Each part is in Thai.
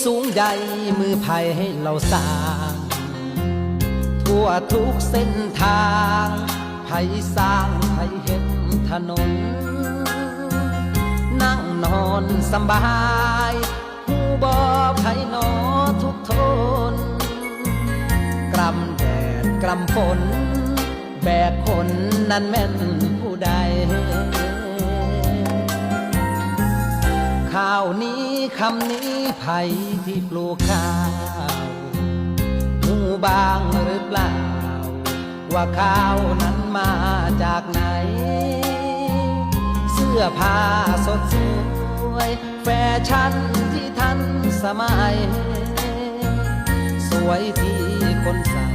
สูงใหญ่มือไผ่ให้เราสร้างทั่วทุกเส้นทางไผ่สร้างไผ่เห็นถนนนั่งนอนสบายหูบ่ไผ่นอทุกทนกรำแดดกรำฝนแบกคนนั้นแม่นผู้ใดข้าวนี้คำนี้ไผ่ที่ปลูกข้าวหูบางหรือเปล่าว่าข้าวนั้นมาจากไหนเสื้อผ้าสดสวยแฟชั่นที่ทันสมัยสวยที่คนใส่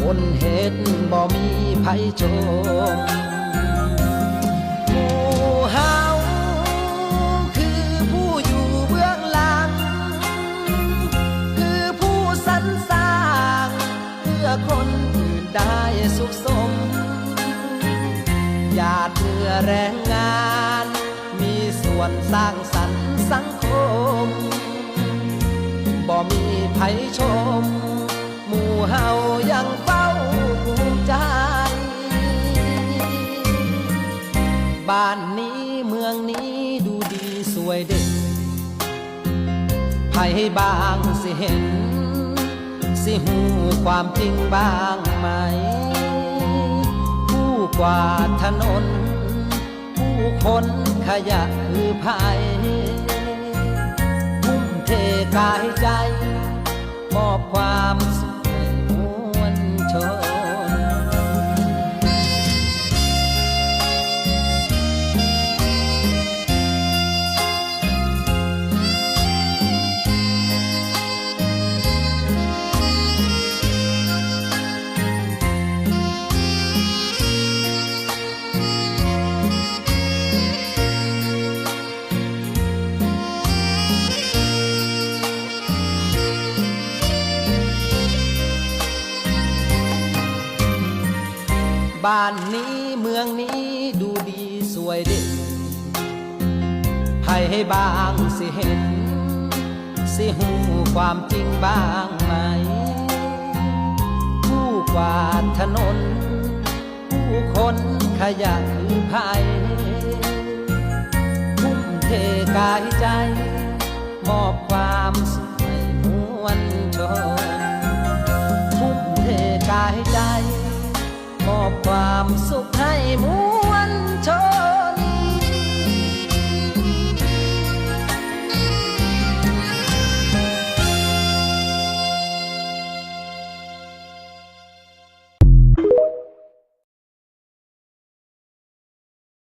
คนเห็นบ่มีไผชมหมู่เฮาคือผู้อยู่เบื้องหลังคือผู้สรรสร้างเพื่อคนอื่นได้สุขสมหยาดเหงื่อแรงงานมีส่วนสร้างสรรค์สังคมบ่มีไผชมหมู่เฮายังเฝ้าภูมิใจบ้านนี้เมืองนี้ดูดีสวยเด่นไผบางสิเห็นสิหูความจริงบ้างไหมผู้กวาดถนนผู้คนขยะคือไผทุ่มเทกายใจมอบความสุขให้มวลชนบ้านนี้เมืองนี้ดูดีสวยเด่นไผให้บางสิเห็นสิหูความจริงบ้างไหมผู้กวาดถนนผู้คนขยะคือไผทุ่มเทกายใจมอบความสุขให้มวลชนทุ่มเทกายใจมอบความสุข